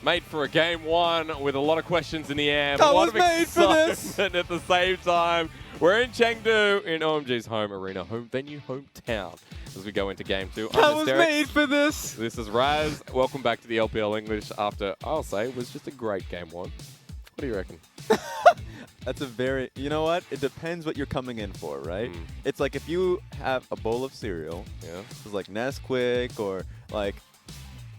Made for a game one with a lot of questions in the air. I a lot was of made for this. excitement at the same time. We're in Chengdu in OMG's home arena, home venue, hometown. As we go into game two. I was made for this. This is Raz. Welcome back to the LPL English after, I'll say, was just a great game one. What do you reckon? That's a very, you know what? It depends what you're coming in for, right? It's like if you have a bowl of cereal, it's like Nesquik or like,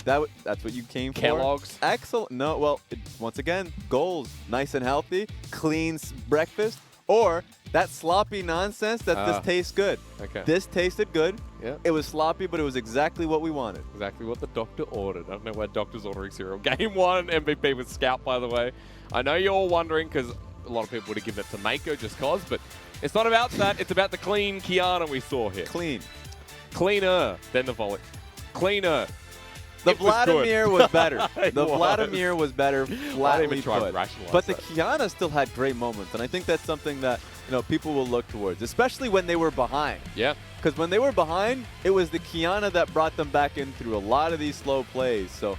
that's what you came for? Kellogg's? Excellent. No, well, once again, goals, nice and healthy, clean breakfast, or that sloppy nonsense that this tastes good. Okay. This tasted good. Yeah. It was sloppy, but it was exactly what we wanted. Exactly what the doctor ordered. I don't know why doctor's ordering cereal. Game one, MVP with Scout, by the way. I know you're all wondering because a lot of people would have given it to Meiko just cause, but it's not about that. It's about the clean Kiana we saw here. Clean. Cleaner than the volley. Cleaner. The Vladimir was better. The was. Vladimir was better, flatly put. But the that. Kiana still had great moments, and I think that's something that people will look towards, especially when they were behind. Yeah. Because when they were behind, it was the Kiana that brought them back in through a lot of these slow plays. So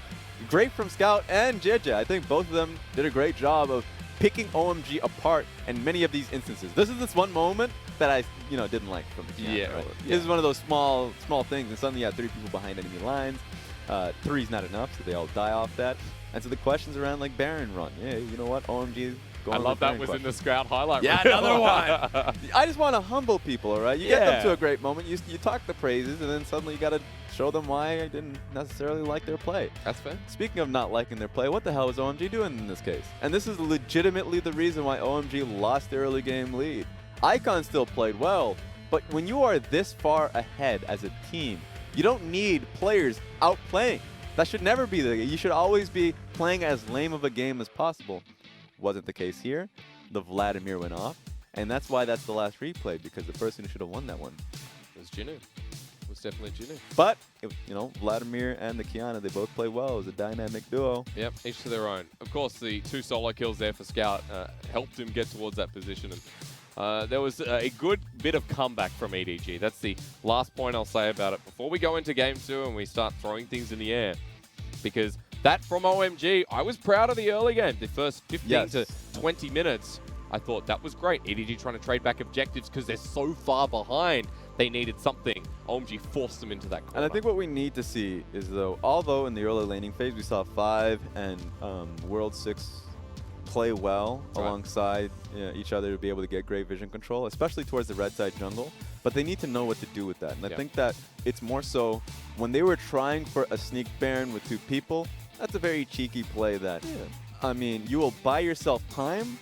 great from Scout and Jiejie. I think both of them did a great job of picking OMG apart in many of these instances. This is this one moment that I didn't like from the Kiana. Yeah, right? yeah. This is one of those small things, and suddenly you have 3 people behind enemy lines. 3's not enough, so they all die off that. And so the questions around like Baron run. Yeah, you know what? OMG. I love that was in the Scout highlight. Yeah, another one. I just want to humble people, all right? You get them to a great moment. You talk the praises, and then suddenly you got to show them why I didn't necessarily like their play. That's fair. Speaking of not liking their play, what the hell is OMG doing in this case? And this is legitimately the reason why OMG lost their early game lead. Icon still played well, but when you are this far ahead as a team, you don't need players outplaying. That should never be the case. You should always be playing as lame of a game as possible. Wasn't the case here. The Vladimir went off, and that's why that's the last replay, because the person who should have won that one was Jinoo. It was definitely Jinoo. But, Vladimir and the Kiana, they both played well. It was a dynamic duo. Yep, each to their own. Of course, the 2 solo kills there for Scout helped him get towards that position. And there was a good bit of comeback from EDG. That's the last point I'll say about it before we go into game 2 and we start throwing things in the air. Because that from OMG, I was proud of the early game. The first 15 to 20 minutes, I thought that was great. EDG trying to trade back objectives because they're so far behind. They needed something. OMG forced them into that corner. And I think what we need to see is, although in the early laning phase we saw 5 and World 6 play well alongside each other to be able to get great vision control, especially towards the red side jungle. But they need to know what to do with that. And I think that it's more so when they were trying for a sneak Baron with 2 people, that's a very cheeky play that, I mean, you will buy yourself time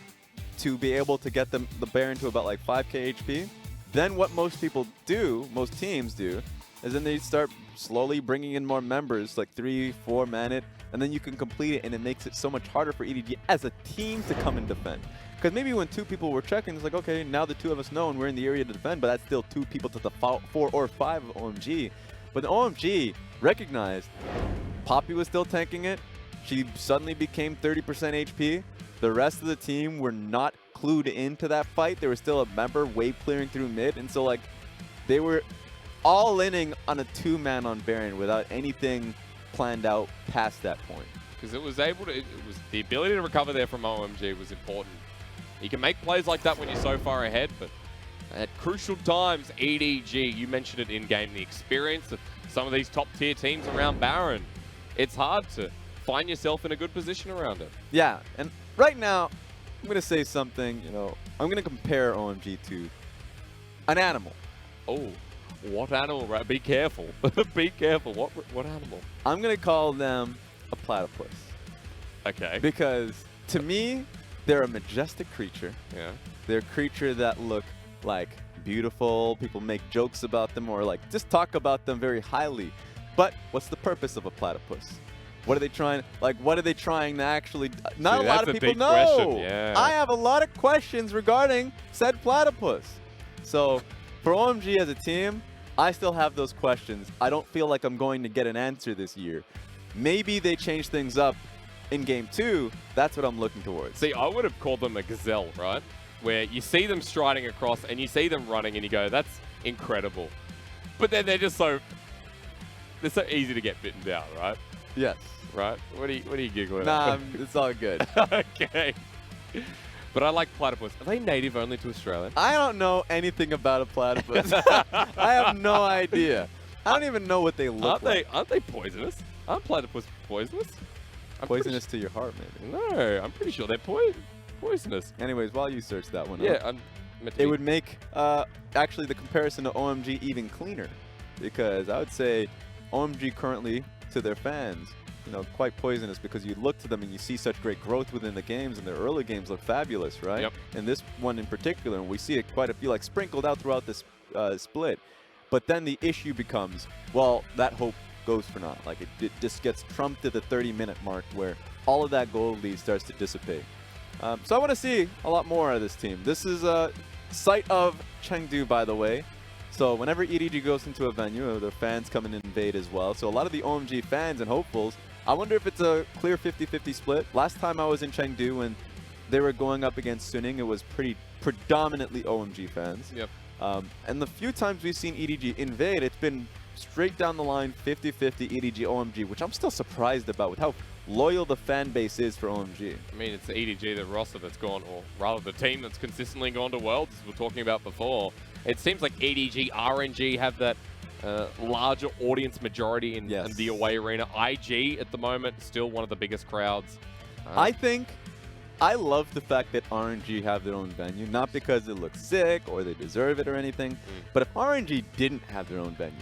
to be able to get the Baron to about like 5k HP. Then what most people do, most teams do, is then they start slowly bringing in more members, like 3, 4 man-it, and then you can complete it, and it makes it so much harder for EDG as a team to come and defend. Because maybe when 2 people were checking, it's like, okay, now the 2 of us know and we're in the area to defend, but that's still 2 people to the 4 or 5 of OMG. But the OMG recognized Poppy was still tanking it. She suddenly became 30% HP. The rest of the team were not clued into that fight. There was still a member wave clearing through mid, and so like they were all inning on a 2-man on Baron without anything planned out past that point. Because it was the ability to recover there from OMG was important. You can make plays like that when you're so far ahead, but at crucial times, EDG, you mentioned it in-game, the experience of some of these top-tier teams around Baron. It's hard to find yourself in a good position around it. Yeah, and right now, I'm going to say something, I'm going to compare OMG to an animal. Oh, what animal, right? Be careful. Be careful. What animal? I'm going to call them a platypus. Okay. Because to me, they're a majestic creature. Yeah. They're a creature that look like beautiful. People make jokes about them or like just talk about them very highly. But what's the purpose of a platypus? What are they trying? Like, what are they trying to actually? Not a lot of people know. Yeah. I have a lot of questions regarding said platypus. So, for OMG as a team, I still have those questions. I don't feel like I'm going to get an answer this year. Maybe they change things up in game 2. That's what I'm looking towards. See, I would have called them a gazelle, right? Where you see them striding across and you see them running and you go, that's incredible. But then they're so easy to get bitten down, right? Yes. Right? What are you giggling Nah, at? it's all good. Okay. But I like platypus. Are they native only to Australia? I don't know anything about a platypus. I have no idea. I don't even know what they look like. Aren't they poisonous? Aren't platypus poisonous? Poisonous to your heart, maybe. No, I'm pretty sure they're poisonous. Anyways, while you search that one up, Yeah, it would make actually the comparison to OMG even cleaner, because I would say OMG currently to their fans, you know, quite poisonous, because you look to them and you see such great growth within the games, and their early games look fabulous, right? Yep. And this one in particular, and we see it quite a few like sprinkled out throughout this split. But then the issue becomes, well, that hope goes for naught. Like it just gets trumped to the 30-minute mark where all of that gold lead starts to dissipate. So I want to see a lot more out of this team. This is a site of Chengdu, by the way. So whenever EDG goes into a venue, their fans come and invade as well. So a lot of the OMG fans and hopefuls, I wonder if it's a clear 50-50 split. Last time I was in Chengdu when they were going up against Suning, it was pretty predominantly OMG fans. Yep. And the few times we've seen EDG invade, it's been straight down the line 50-50 EDG OMG, which I'm still surprised about with how loyal the fan base is for OMG. I mean, it's the EDG, the roster that's gone, or rather the team that's consistently gone to Worlds, as we were talking about before. It seems like EDG, RNG have that larger audience majority in the away arena. IG at the moment, still one of the biggest crowds. I love the fact that RNG have their own venue, not because it looks sick or they deserve it or anything, but if RNG didn't have their own venue,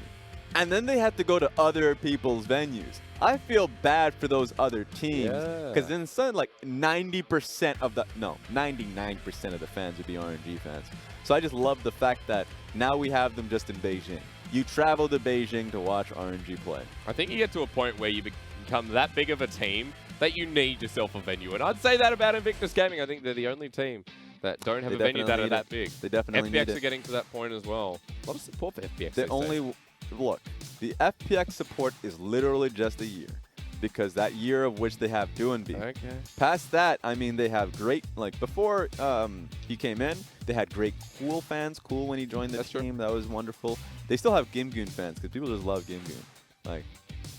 and then they had to go to other people's venues, I feel bad for those other teams, because then suddenly like 99% of the fans would be RNG fans. So I just love the fact that now we have them just in Beijing. You travel to Beijing to watch RNG play. I think you get to a point where you become that big of a team that you need yourself a venue. And I'd say that about Invictus Gaming. I think they're the only team that don't have a venue that are that big. They definitely need it. FPX are getting to that point as well. A lot of support for FPX. Look, the FPX support is literally just a year, because that year of which they have Doinby. Okay. Past that, I mean, they have great, like before he came in, they had great Cool fans. Cool when he joined the team, that was wonderful. They still have Gimgoon fans, because people just love Gimgoon. Like,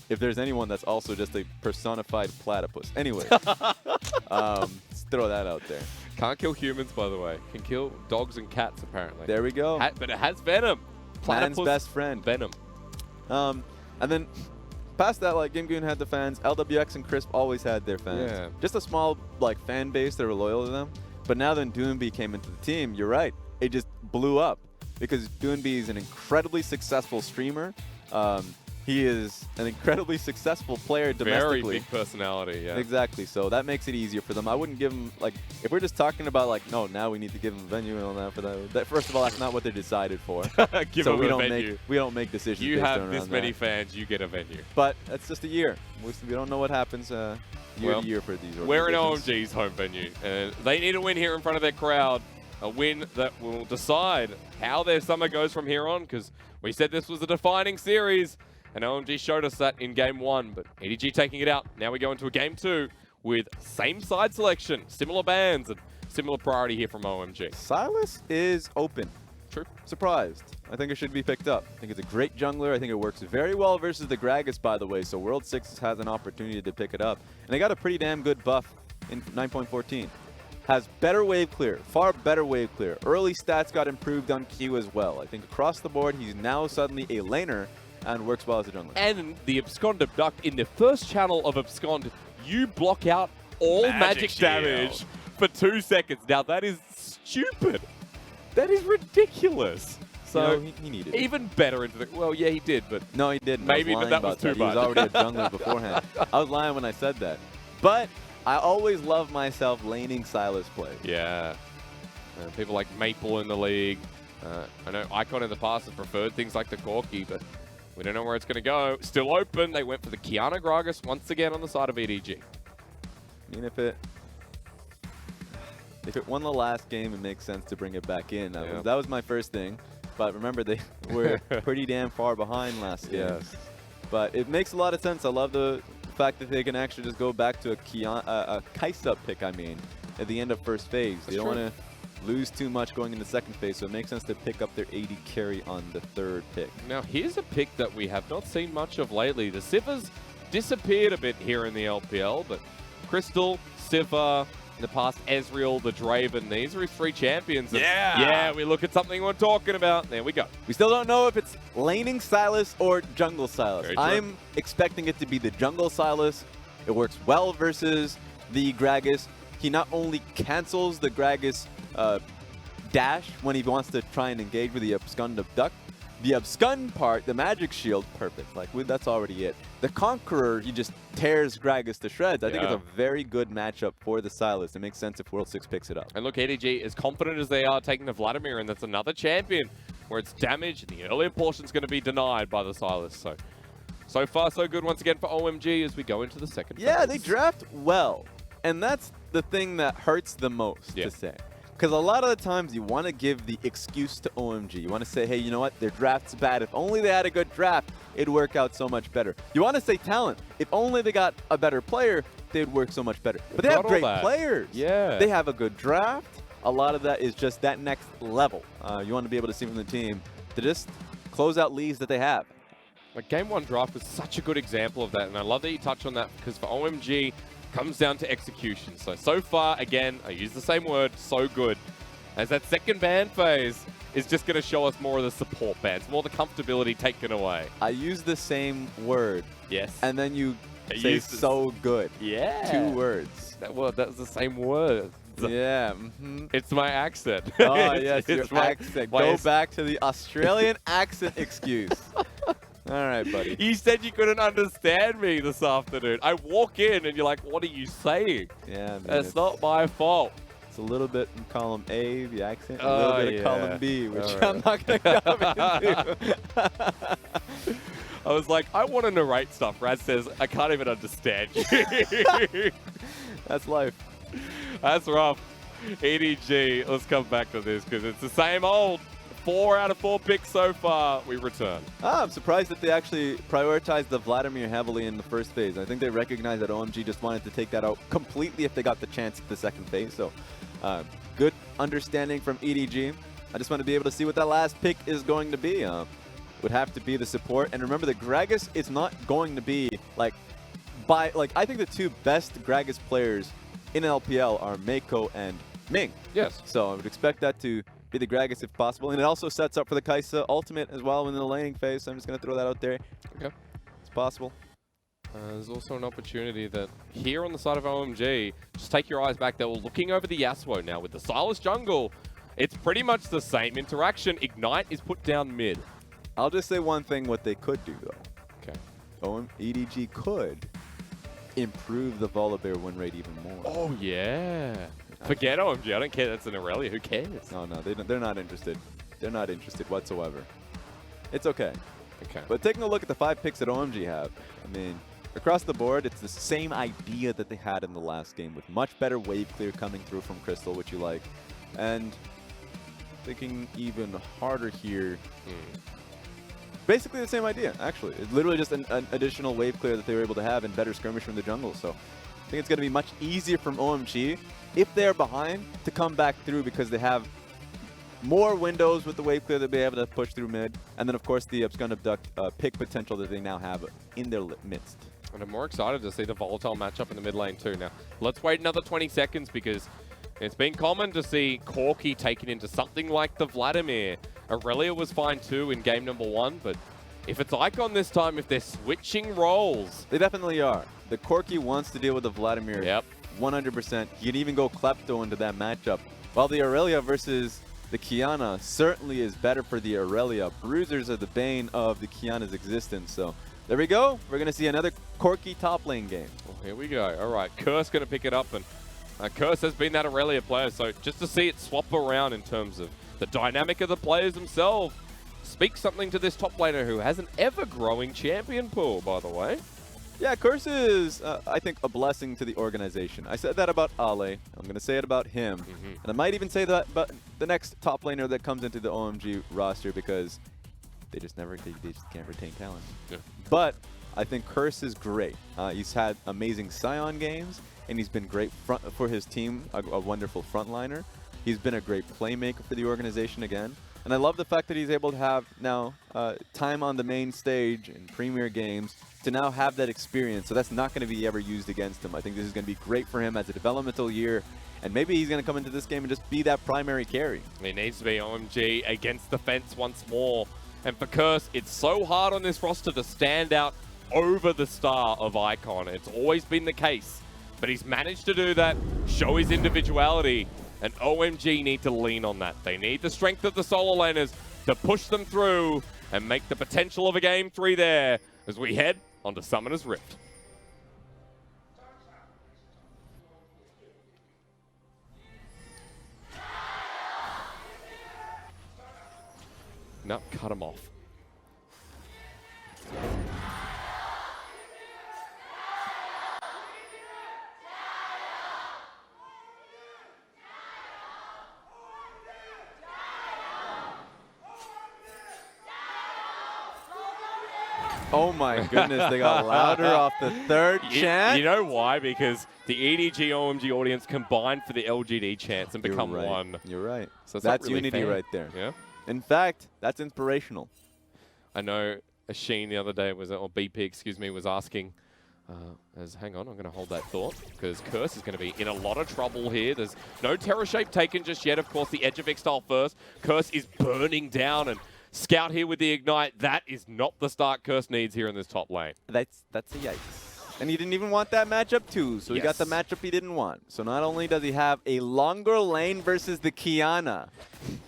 if there's anyone that's also just a personified platypus. Anyway, let's throw that out there. Can't kill humans, by the way. Can kill dogs and cats, apparently. There we go. But it has venom. Man's best friend. Venom. And then past that, like, Gimgoon had the fans. LWX and Crisp always had their fans. Yeah. Just a small, like, fan base that were loyal to them. But now then Doinby came into the team, you're right. It just blew up, because Doinby is an incredibly successful streamer. He is an incredibly successable player domestically. Very big personality, yeah. Exactly. So that makes it easier for them. I wouldn't give him, like, if we're just talking about, like, no, now we need to give him a venue and all that for that. First of all, that's not what they're decided for. Give them a venue. We don't make decisions. You have this many fans, you get a venue. But that's just a year. We don't know what happens year to year for these organizations. We're in OMG's home venue, and they need a win here in front of their crowd. A win that will decide how their summer goes from here on, because we said this was a defining series. And OMG showed us that in Game 1, but EDG taking it out. Now we go into a Game 2 with same side selection, similar bans, and similar priority here from OMG. Silas is open. True. Surprised. I think it should be picked up. I think it's a great jungler. I think it works very well versus the Gragas, by the way, so World 6 has an opportunity to pick it up. And they got a pretty damn good buff in 9.14. Has better wave clear, far better wave clear. Early stats got improved on Q as well. I think across the board, he's now suddenly a laner and works well as a jungler. And the Abscond Abduct in the first channel of Abscond, you block out all magic damage for 2 seconds. Now that is stupid. That is ridiculous. So he needed even better into the... Well, yeah, he did, but... No, he didn't. Maybe, but that was too much. He was already a jungler beforehand. I was lying when I said that. But I always love myself laning Silas play. Yeah. People like Maple in the league. I know Icon in the past has preferred things like the Corki, but we don't know where it's going to go. Still open. They went for the Kiana Gragas once again on the side of EDG. I mean, if it won the last game, it makes sense to bring it back in. That was my first thing. But remember, they were pretty damn far behind last game. Yes. But it makes a lot of sense. I love the fact that they can actually just go back to a Kaisa pick, at the end of first phase. They don't want to lose too much going into second phase, so it makes sense to pick up their AD carry on the third pick. Now, here's a pick that we have not seen much of lately. The Sivers disappeared a bit here in the LPL, but Crystal, Sivir, in the past, Ezreal, the Draven, these are his 3 champions. Yeah, we look at something we're talking about. There we go. We still don't know if it's laning Sylas or jungle Sylas. Very true. I'm expecting it to be the jungle Sylas. It works well versus the Gragas. He not only cancels the Gragas dash when he wants to try and engage with the Abscond Abduct. The Abscond part, the magic shield, perfect. Like, that's already it. The Conqueror, he just tears Gragas to shreds. I think it's a very good matchup for the Sylas. It makes sense if World 6 picks it up. And look, EDG, as confident as they are taking the Vladimir, and that's another champion where it's damage, and the earlier portion's going to be denied by the Sylas. So far, so good once again for OMG as we go into the second phase. Yeah, they draft well. And that's the thing that hurts the most to say. Because a lot of the times you want to give the excuse to OMG. You want to say, hey, you know what? Their draft's bad. If only they had a good draft, it'd work out so much better. You want to say talent. If only they got a better player, they'd work so much better. But they have great players. Yeah. They have a good draft. A lot of that is just that next level. You want to be able to see from the team to just close out leads that they have. Like Game 1 draft was such a good example of that. And I love that you touch on that because for OMG, comes down to execution. So far, again, I use the same word, so good. As that second ban phase is just going to show us more of the support bans, more the comfortability taken away. I use the same word. Yes. And then you say so good. Yeah. 2 words. That was the same word. Yeah. It's my accent. Oh, yes, your accent. Go back to the Australian accent excuse. All right, buddy. You said you couldn't understand me this afternoon. I walk in and you're like, what are you saying? Yeah, man, that's not my fault. It's a little bit in column A, the accent, a little bit of column B, which I'm not going to come into. I was like, I want to narrate stuff. Raz says, I can't even understand you. That's life. That's rough. EDG, let's come back to this because it's the same old. 4 out of 4 picks so far. We return. I'm surprised that they actually prioritized the Vladimir heavily in the first phase. I think they recognized that OMG just wanted to take that out completely if they got the chance at the second phase. So good understanding from EDG. I just want to be able to see what that last pick is going to be. Would have to be the support. And remember, the Gragas is not going to be like I think the 2 best Gragas players in LPL are Meiko and Ming. Yes. So I would expect that to be the Gragas if possible. And it also sets up for the Kai'Sa ultimate as well in the laning phase. So I'm just going to throw that out there. Okay. It's possible. There's also an opportunity that here on the side of OMG, just take your eyes back. They were looking over the Yasuo now with the Sylas jungle. It's pretty much the same interaction. Ignite is put down mid. I'll just say one thing what they could do, though. Okay. EDG could improve the Volibear win rate even more. Oh, yeah. Forget OMG. I don't care that's an Irelia. Who cares? No, they're not interested. They're not interested whatsoever. It's okay. Okay. But taking a look at the 5 picks that OMG have, I mean, across the board, it's the same idea that they had in the last game with much better wave clear coming through from Crystal, which you like. And thinking even harder here. Basically the same idea, actually. It's literally just an additional wave clear that they were able to have and better skirmish from the jungle. So I think it's going to be much easier from OMG if they're behind to come back through because they have more windows with the wave clear that they'll be able to push through mid. And then, of course, the Abscond Abduct pick potential that they now have in their midst. And I'm more excited to see the volatile matchup in the mid lane too. Now, let's wait another 20 seconds because it's been common to see Corki taken into something like the Vladimir. Irelia was fine too in game number 1, but if it's Icon this time, if they're switching roles. They definitely are. The Corki wants to deal with the Vladimir. Yep. 100%. You can even go Klepto into that matchup. While the Irelia versus the Qiyana certainly is better for the Irelia. Bruisers are the bane of the Qiyana's existence. So there we go. We're going to see another Corki top lane game. Well, here we go. All right. Curse going to pick it up. And Curse has been that Irelia player. So just to see it swap around in terms of the dynamic of the players themselves speaks something to this top laner who has an ever-growing champion pool, by the way. Yeah, Curse is, I think, a blessing to the organization. I said that about Ale. I'm going to say it about him. And I might even say that about the next top laner that comes into the OMG roster because they just can't retain talent. Yeah. But I think Curse is great. He's had amazing Scion games, and he's been great for his team, a wonderful frontliner. He's been a great playmaker for the organization again. And I love the fact that he's able to have now time on the main stage in Premier games to now have that experience. So that's not going to be ever used against him. I think this is going to be great for him as a developmental year. And maybe he's going to come into this game and just be that primary carry. He needs to be OMG against the fence once more. And for Curse, it's so hard on this roster to stand out over the star of Icon. It's always been the case. But he's managed to do that, show his individuality. And OMG need to lean on that. They need the strength of the solo laners to push them through and make the potential of a Game 3 there as we head onto Summoner's Rift. No, cut him off. Oh my goodness, they got louder off the third chant. You know why? Because the EDG OMG audience combined for the LGD chants and become one. You're right. So that's really unity fair. right there. Yeah. In fact, that's inspirational. I know Sheen the other day was, or BP, excuse me, was asking, hang on, I'm going to hold that thought, because Curse is going to be in a lot of trouble here. There's no Terror Shape taken just yet. Of course, the Edge of Exile first. Curse is burning down, and Scout here with the Ignite. That is not the start Curse needs here in this top lane. That's a yikes. And he didn't even want that matchup too, so he got the matchup he didn't want. So not only does he have a longer lane versus the Qiyana,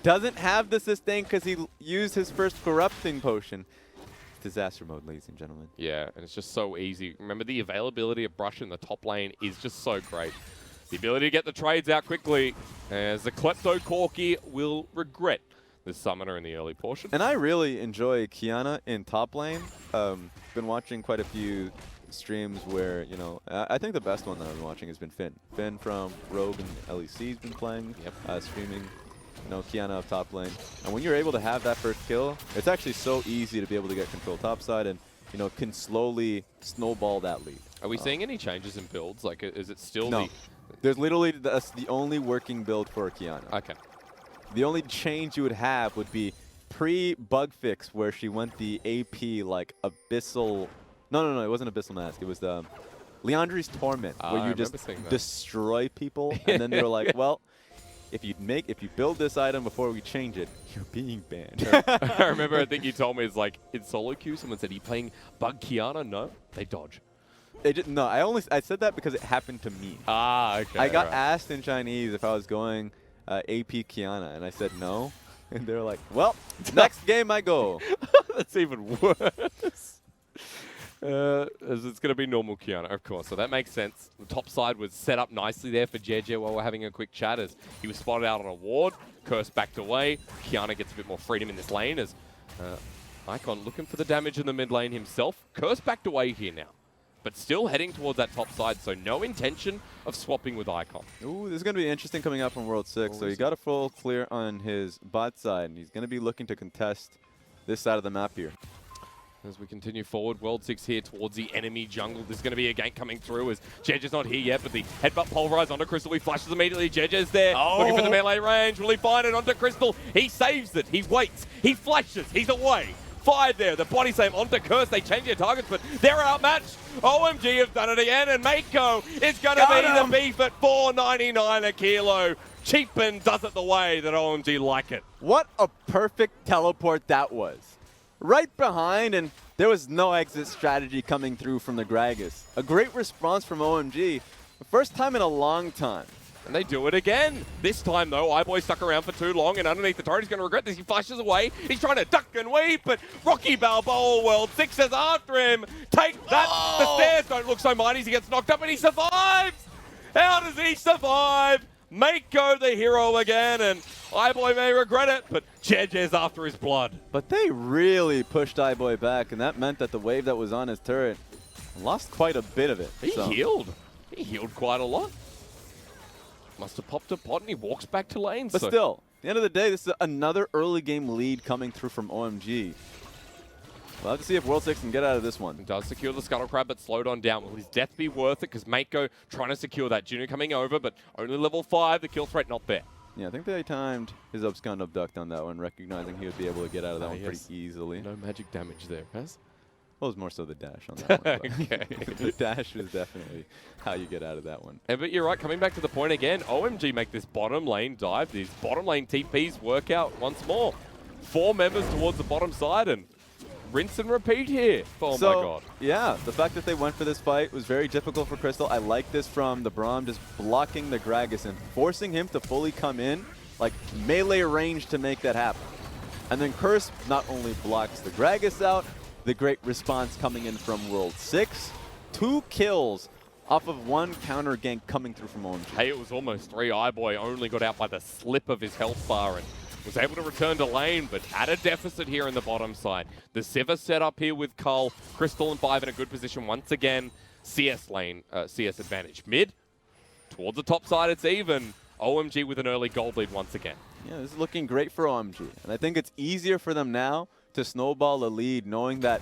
doesn't have the sustain because he used his first corrupting potion. Disaster mode, ladies and gentlemen. Yeah, and it's just so easy. Remember, the availability of Brush in the top lane is just so great. The ability to get the trades out quickly, as the Klepto Corki will regret this summoner in the early portion. And I really enjoy Qiyana in top lane. Been watching quite a few streams where, you know, I think the best one that I've been watching has been Finn. Finn from Rogue and LEC has been playing, streaming, you know, Qiyana up top lane. And when you're able to have that first kill, it's actually so easy to be able to get control topside and, you know, can slowly snowball that lead. Are we seeing any changes in builds? Like, is it still no. There's literally, that's the only working build for Qiyana. Okay. The only change you would have would be pre-bug fix where she went the AP like Abyssal. No, it wasn't Abyssal Mask. It was the Leandri's Torment, where you just destroy people, and then they were like, well, if you build this item before we change it, you're being banned. I remember, I think you told me, it's like in solo queue, someone said, "Are you playing Bug Qiyana?" No, they dodge. No, I said that because it happened to me. Ah, okay. I got asked in Chinese if I was going AP Qiyana, and I said no. And they were like, well, next game I go. That's even worse. As it's going to be normal Qiyana, of course. So that makes sense. The top side was set up nicely there for Jiejie while we're having a quick chat as he was spotted out on a ward. Curse backed away. Qiyana gets a bit more freedom in this lane as Icon looking for the damage in the mid lane himself. Curse backed away here now, but still heading towards that top side, so no intention of swapping with Icon. Ooh, this is going to be interesting coming out from World 6. So he got a full clear on his bot side, and he's going to be looking to contest this side of the map here. As we continue forward, World 6 here towards the enemy jungle. There's going to be a gank coming through as Jiejie's not here yet, but the headbutt pulverized onto Crystal. He flashes immediately. Jiejie's there, looking for the melee range. Will he find it onto Crystal? He saves it. He waits. He flashes. He's away. Fired there. The body slam onto Curse. They change their targets, but they're outmatched. OMG have done it again, and Meiko is going to be the beef at $4.99 a kilo. Cheap and does it the way that OMG like it. What a perfect teleport that was. Right behind, and there was no exit strategy coming through from the Gragas. A great response from OMG. The first time in a long time. And they do it again. This time, though, iBoy stuck around for too long, and underneath the turret, he's going to regret this. He flashes away. He's trying to duck and weave, but Rocky Balboa World 6 is after him. Take that. Oh. The stairs don't look so mighty. He gets knocked up, and he survives. How does he survive? Meiko the hero again, and iBoy may regret it, but Jiejie's after his blood. But they really pushed iBoy back, and that meant that the wave that was on his turret lost quite a bit of it. He healed. He healed quite a lot. Must have popped a pot, and he walks back to lane. But still, at the end of the day, this is another early game lead coming through from OMG. We'll have to see if World 6 can get out of this one. He does secure the Scuttle Crab, but slowed on down. Will his death be worth it? Because Meiko trying to secure that. Jinoo coming over, but only level 5. The kill threat not there. Yeah, I think they timed his Upscon abduct on that one, recognizing he would be able to get out of that one pretty easily. No magic damage there, Paz. Well, it was more so the dash on that one. Okay. The dash is definitely how you get out of that one. But you're right, coming back to the point again, OMG make this bottom lane dive, these bottom lane TPs work out once more. 4 members towards the bottom side and rinse and repeat here. Oh my god. Yeah, the fact that they went for this fight was very difficult for Crystal. I like this from the Braum just blocking the Gragas and forcing him to fully come in, like melee range to make that happen. And then Curse not only blocks the Gragas out, the great response coming in from World 6. 2 kills off of 1 counter gank coming through from OMG. Hey, it was almost 3. iBoy only got out by the slip of his health bar and was able to return to lane, but at a deficit here in the bottom side. The Sivir set up here with Cull, Crystal and 5 in a good position once again. CS lane, CS advantage. Mid, towards the top side, it's even. OMG with an early gold lead once again. Yeah, this is looking great for OMG. And I think it's easier for them now to snowball a lead, knowing that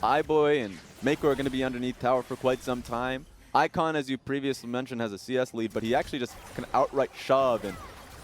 iBoy and Meiko are going to be underneath tower for quite some time. Icon, as you previously mentioned, has a CS lead, but he actually just can outright shove and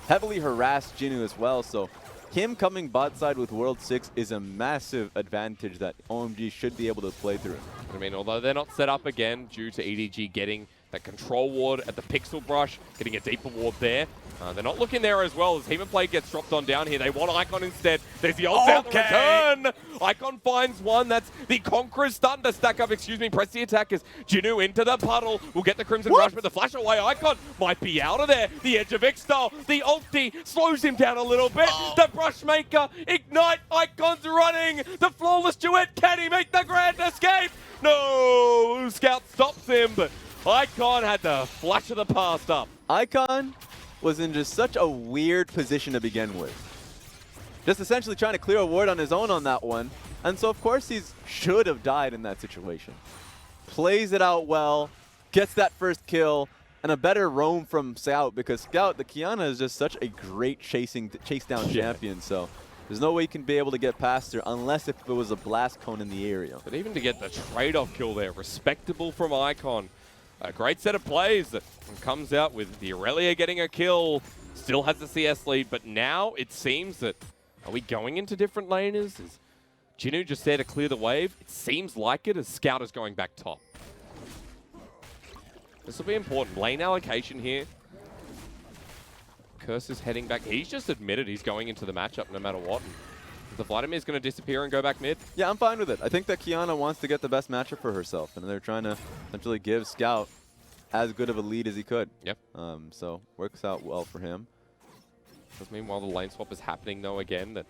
heavily harass Jinoo as well. So him coming bot side with World 6 is a massive advantage that OMG should be able to play through. I mean, although they're not set up again due to EDG getting that control ward at the pixel brush, getting a deeper ward there. They're not looking there as well as Human Play gets dropped on down here. They want Icon instead. There's the ult out the return. Icon finds one. That's the Conqueror's starting to stack up. Excuse me, press the attack as Jinoo into the puddle. Will get the Crimson Rush, but the flash away Icon might be out of there. The edge of X-Style. The ulti slows him down a little bit. The Brush Maker. Ignite. Icon's running. The flawless duet. Can he make the grand escape? No. Scout stops him, but Icon had the flash of the past up. Icon was in just such a weird position to begin with. Just essentially trying to clear a ward on his own on that one. And so, of course, he should have died in that situation. Plays it out well, gets that first kill, and a better roam from Scout because Scout, the Qiyana, is just such a great chase down champion. So there's no way you can be able to get past her unless if it was a blast cone in the area. But even to get the trade-off kill there, respectable from Icon. A great set of plays that comes out with the Aurelia getting a kill. Still has the CS lead, but now it seems that, are we going into different laners? Is Jinoo just there to clear the wave? It seems like it as Scout is going back top. This will be important. Lane allocation here. Curse is heading back. He's just admitted he's going into the matchup no matter what. The Vladimir's going to disappear and go back mid? Yeah, I'm fine with it. I think that Qiyana wants to get the best matchup for herself, and they're trying to essentially give Scout as good of a lead as he could. Yep. So works out well for him. Because meanwhile, the lane swap is happening, though, again. That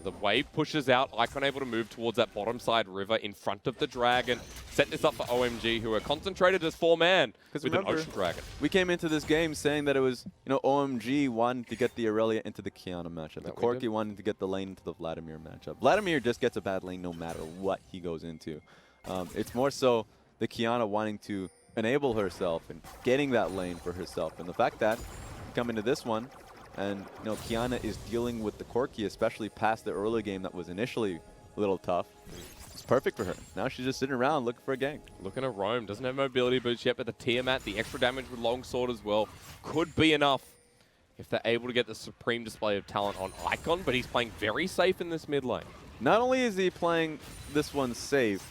the wave pushes out. Icon able to move towards that bottom side river in front of the dragon. Set this up for OMG, who are concentrated as 4-man with remember, an Ocean Dragon. We came into this game saying that it was, OMG wanting to get the Aurelia into the Qiyana matchup. The Corki wanting to get the lane into the Vladimir matchup. Vladimir just gets a bad lane no matter what he goes into. It's more so the Qiyana wanting to enable herself and getting that lane for herself. And the fact that coming to this one, and Qiyana is dealing with the Corki, especially past the early game that was initially a little tough. It's perfect for her. Now she's just sitting around looking for a gank. Looking to roam. Doesn't have mobility boost yet, but the Tiamat, the extra damage with Longsword as well, could be enough if they're able to get the supreme display of talent on Icon, but he's playing very safe in this mid lane. Not only is he playing this one safe,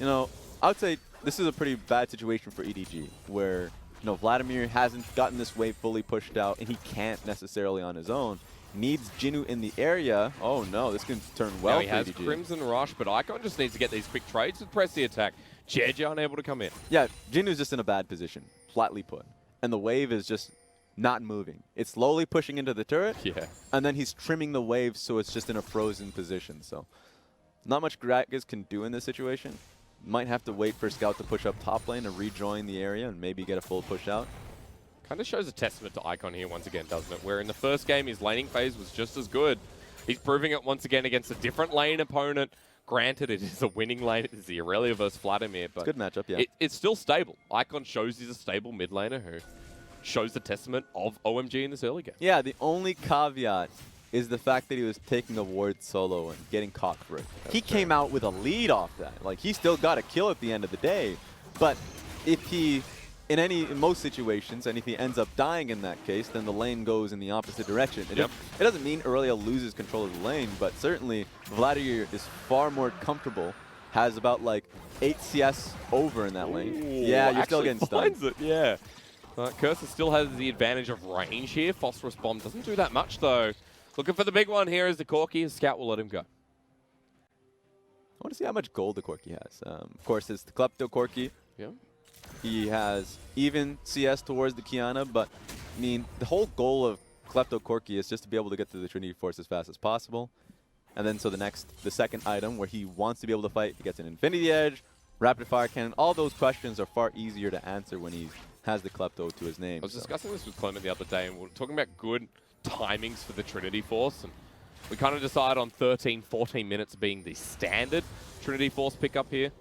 I would say this is a pretty bad situation for EDG, where Vladimir hasn't gotten this wave fully pushed out, and he can't necessarily on his own. Needs Jinoo in the area. Oh no, this can turn well now he has EDG. Crimson Rush, but Icon just needs to get these quick trades to press the attack. Jiejie unable to come in. Yeah, Jinoo's just in a bad position, flatly put. And the wave is just not moving. It's slowly pushing into the turret, and then he's trimming the wave so it's just in a frozen position. So not much Gragas can do in this situation. Might have to wait for Scout to push up top lane and rejoin the area and maybe get a full push out. Kind of shows a testament to Icon here once again, doesn't it? Where in the first game, his laning phase was just as good. He's proving it once again against a different lane opponent. Granted, it is a winning lane. It is the Aurelia versus Vladimir, but good matchup, yeah. It's still stable. Icon shows he's a stable mid laner who shows the testament of OMG in this early game. Yeah, the only caveat is the fact that he was taking a ward solo and getting caught for it. He came out with a lead off that. Like, he still got a kill at the end of the day. But if he in most situations, and if he ends up dying in that case, then the lane goes in the opposite direction. It doesn't mean Aurelia loses control of the lane, but certainly Vladimir is far more comfortable, has about like 8 CS over in that lane. Ooh, Yeah, you're still getting stunned. It, yeah. Cursor still has the advantage of range here. Phosphorus Bomb doesn't do that much though. Looking for the big one here is the Corki. His scout will let him go. I want to see how much gold the Corki has. Of course, it's the Klepto Corki. Yeah. He has even CS towards the Kiana, but I mean, the whole goal of Klepto Corki is just to be able to get to the Trinity Force as fast as possible. And then so the second item where he wants to be able to fight, he gets an Infinity Edge, Rapid Fire Cannon. All those questions are far easier to answer when he has the Klepto to his name. I was discussing this with Clement the other day, and we were talking about good timings for the Trinity Force, and we kind of decided on 13, 14 minutes being the standard Trinity Force pickup here.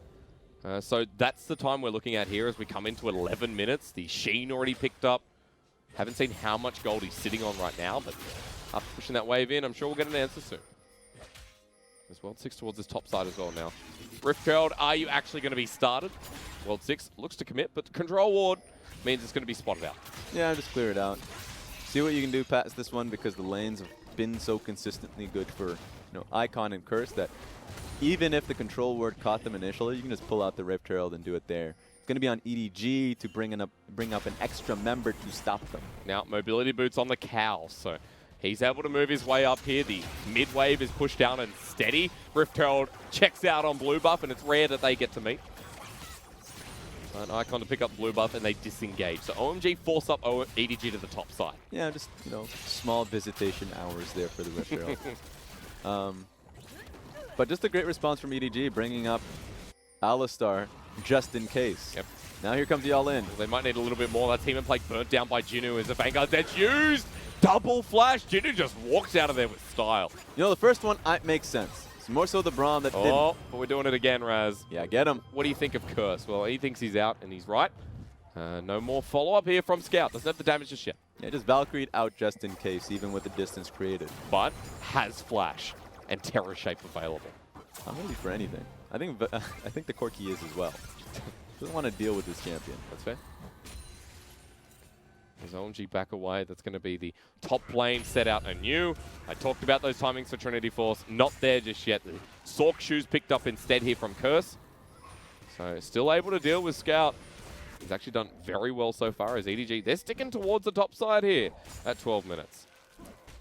So that's the time we're looking at here as we come into 11 minutes. The Sheen already picked up. Haven't seen how much gold he's sitting on right now, but after pushing that wave in, I'm sure we'll get an answer soon. There's World 6 towards his top side as well now. Rift Herald, are you actually going to be started? World 6 looks to commit, but Control Ward means it's going to be spotted out. Yeah, just clear it out. See what you can do past this one, because the lanes have been so consistently good for Icon and Curse that even if the Control Ward caught them initially, you can just pull out the Rift Herald and do it there. It's going to be on EDG to bring up an extra member to stop them. Now, Mobility Boots on the cow, so he's able to move his way up here. The mid wave is pushed down and steady. Rift Herald checks out on blue buff, and it's rare that they get to meet. An Icon to pick up blue buff, and they disengage. So OMG force up EDG to the top side. Yeah, just, small visitation hours there for the Rift Herald. But just a great response from EDG, bringing up Alistar just in case. Yep. Now here comes the all-in. Well, they might need a little bit more. That team and play burnt down by Jinoo as the Vanguard that's used. Double flash. Jinoo just walks out of there with style. The first one makes sense. It's more so the Braum that didn't. Oh, but we're doing it again, Raz. Yeah, get him. What do you think of Curse? Well, he thinks he's out, and he's right. No more follow-up here from Scout. Doesn't have the damage just yet. Yeah, just Valkyrie'd out just in case, even with the distance created. But has flash and Terror Shape available. I'm ready for anything. I think the Corki is as well. Doesn't want to deal with this champion. That's fair. There's OMG back away. That's going to be the top lane set out anew. I talked about those timings for Trinity Force. Not there just yet. The Sork shoes picked up instead here from Curse. So still able to deal with Scout. He's actually done very well so far as EDG. They're sticking towards the top side here at 12 minutes.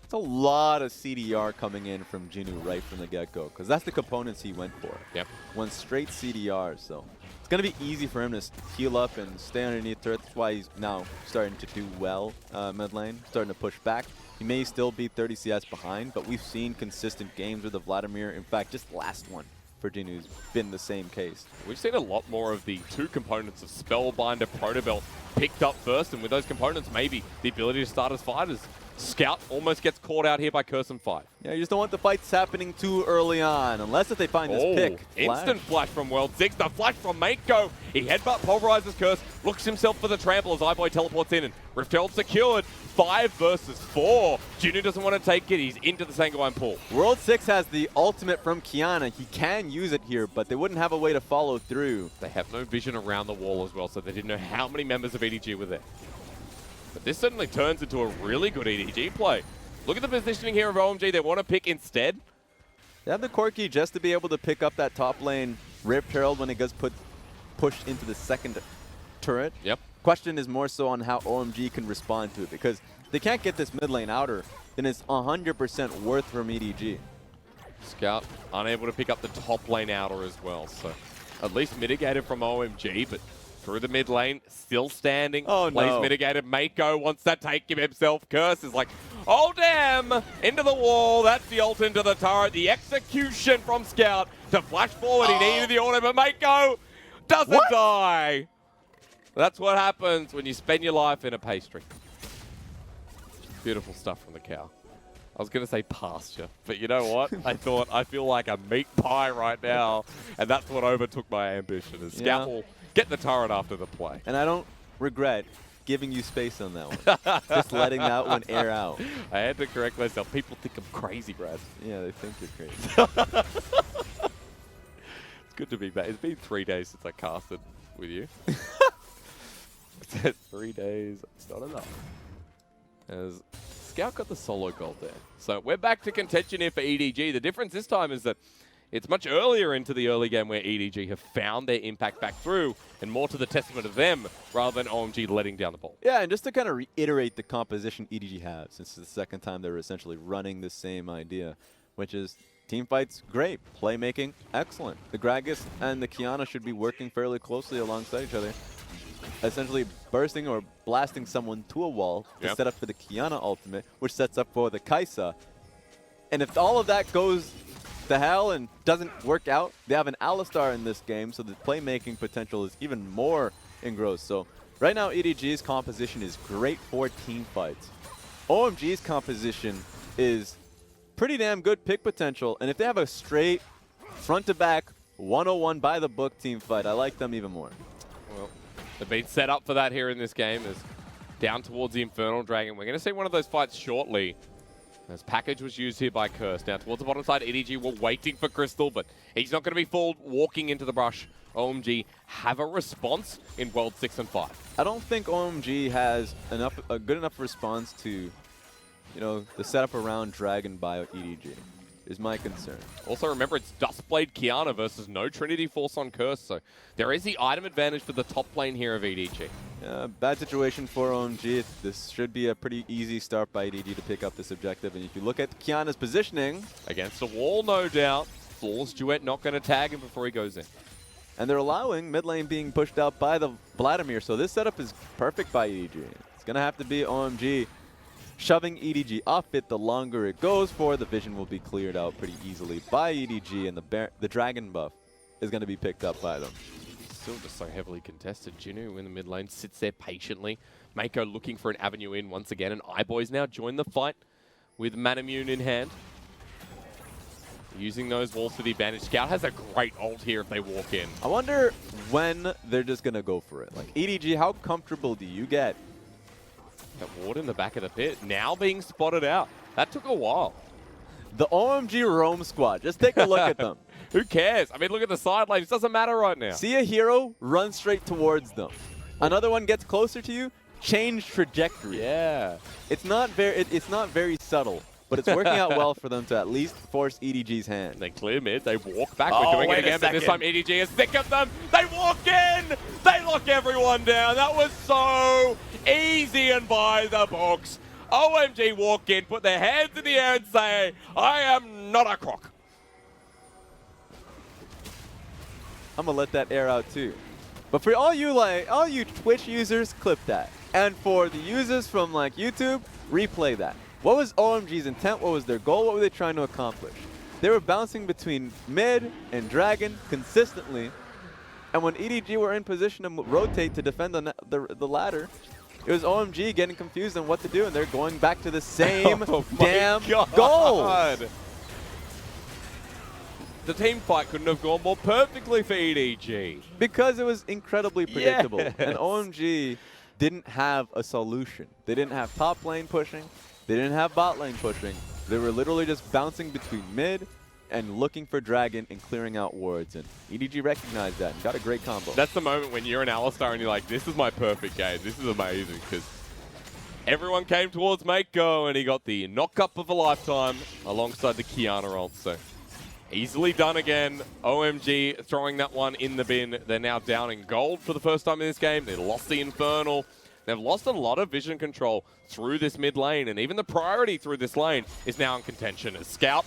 It's a lot of CDR coming in from Jinoo right from the get-go, because that's the components he went for. Yep. Went straight CDR, so it's going to be easy for him to heal up and stay underneath turret. That's why he's now starting to do well mid lane, starting to push back. He may still be 30 CS behind, but we've seen consistent games with the Vladimir. In fact, just the last one for Jinoo's been the same case. We've seen a lot more of the two components of Spellbinder, Protobelt picked up first, and with those components, maybe the ability to start as fighters. Scout almost gets caught out here by Curse and 5. Yeah, you just don't want the fights happening too early on, unless if they find this pick. Instant flash from World 6. The flash from Meiko. He headbutt pulverizes Curse, looks himself for the trample as iBoy teleports in, and Rift Herald secured. 5 versus 4. Jinoo doesn't want to take it. He's into the Sangawine pool. World 6 has the ultimate from Kiana. He can use it here, but they wouldn't have a way to follow through. They have no vision around the wall as well, so they didn't know how many members of EDG were there. But this certainly turns into a really good EDG play. Look at the positioning here of OMG. They want to pick instead. They have the Corki just to be able to pick up that top lane Rift Herald when it gets pushed into the second turret. Yep. Question is more so on how OMG can respond to it, because if they can't get this mid lane outer, then it's 100% worth from EDG. Scout unable to pick up the top lane outer as well, so at least mitigated from OMG, but through the mid lane, still standing. Oh, Plays no. mitigated. Meiko wants that take him himself. Curse is like, oh, damn. Into the wall. That's the ult into the turret. The execution from Scout to flash forward. He needed the auto, but Meiko doesn't die. That's what happens when you spend your life in a pastry. Beautiful stuff from the cow. I was going to say pasture, but you know what? I thought, I feel like a meat pie right now, and that's what overtook my ambition. Is Scout will get the turret after the play. And I don't regret giving you space on that one. Just letting that one air out. I had to correct myself. People think I'm crazy, Brad. Yeah, they think you're crazy. It's good to be back. It's been 3 days since I casted with you. said 3 days, it's not enough. As Scout got the solo gold there. So we're back to contention here for EDG. The difference this time is that it's much earlier into the early game where EDG have found their impact back through, and more to the testament of them rather than OMG letting down the ball. Yeah, and just to kind of reiterate the composition EDG has, since it's the second time they're essentially running the same idea, which is team fights, great. Playmaking, excellent. The Gragas and the Qiyana should be working fairly closely alongside each other. Essentially bursting or blasting someone to a wall to set up for the Qiyana ultimate, which sets up for the Kai'Sa. And if all of that goes to hell and doesn't work out, they have an Alistar in this game, so the playmaking potential is even more engrossed. So right now, EDG's composition is great for team fights. OMG's composition is pretty damn good pick potential, and if they have a straight front-to-back 101 by the book team fight, I like them even more. Well, they've been set up for that here in this game. As down towards the Infernal Dragon. We're going to see one of those fights shortly. As package was used here by Curse. Now towards the bottom side, EDG were waiting for Crystal, but he's not going to be fooled walking into the brush. OMG have a response in World 6 and 5. I don't think OMG has a good enough response to, you know, the setup around Dragon by EDG, is my concern. Also remember, it's Duskblade Qiyana versus no Trinity Force on Curse, so there is the item advantage for the top lane here of EDG. Bad situation for OMG. This should be a pretty easy start by EDG to pick up this objective. And if you look at Qiyana's positioning, against a wall, no doubt. Flawless Duet not going to tag him before he goes in. And they're allowing mid lane being pushed out by the Vladimir, so this setup is perfect by EDG. It's going to have to be OMG shoving EDG off it. The longer it goes for, the vision will be cleared out pretty easily by EDG, and the Dragon buff is going to be picked up by them. Still just so heavily contested. Jinoo in the mid lane sits there patiently. Meiko looking for an avenue in once again, and iBoy's now joined the fight with Manamune in hand. Using those walls for the advantage. Scout has a great ult here if they walk in. I wonder when they're just going to go for it. Like, EDG, how comfortable do you get? That ward in the back of the pit, now being spotted out. That took a while. The OMG roam squad, just take a look at them. Who cares? I mean, look at the side lanes. It doesn't matter right now. See a hero, run straight towards them. Another one gets closer to you, change trajectory. Yeah. It's not very subtle, but it's working out well for them to at least force EDG's hand. They clear mid, they walk back. We're doing it again, but this time EDG is thick of them. They walk in! They lock everyone down. That was so easy and by the books. OMG walk in, put their hands in the air and say, I am not a croc. I'm gonna let that air out too. But for all you Twitch users, clip that. And for the users from like YouTube, replay that. What was OMG's intent? What was their goal? What were they trying to accomplish? They were bouncing between mid and Dragon consistently. And when EDG were in position to rotate to defend the ladder, it was OMG getting confused on what to do, and they're going back to the same damn goal. The team fight couldn't have gone more perfectly for EDG. Because it was incredibly predictable. Yes. And OMG didn't have a solution. They didn't have top lane pushing. They didn't have bot lane pushing. They were literally just bouncing between mid and looking for Dragon and clearing out wards. And EDG recognized that and got a great combo. That's the moment when you're an Alistar and you're like, this is my perfect game. This is amazing. Because everyone came towards Meiko and he got the knock-up of a lifetime alongside the Qiyana ult. So easily done again. OMG throwing that one in the bin. They're now down in gold for the first time in this game. They lost the Infernal. They've lost a lot of vision control through this mid lane, and even the priority through this lane is now in contention. As Scout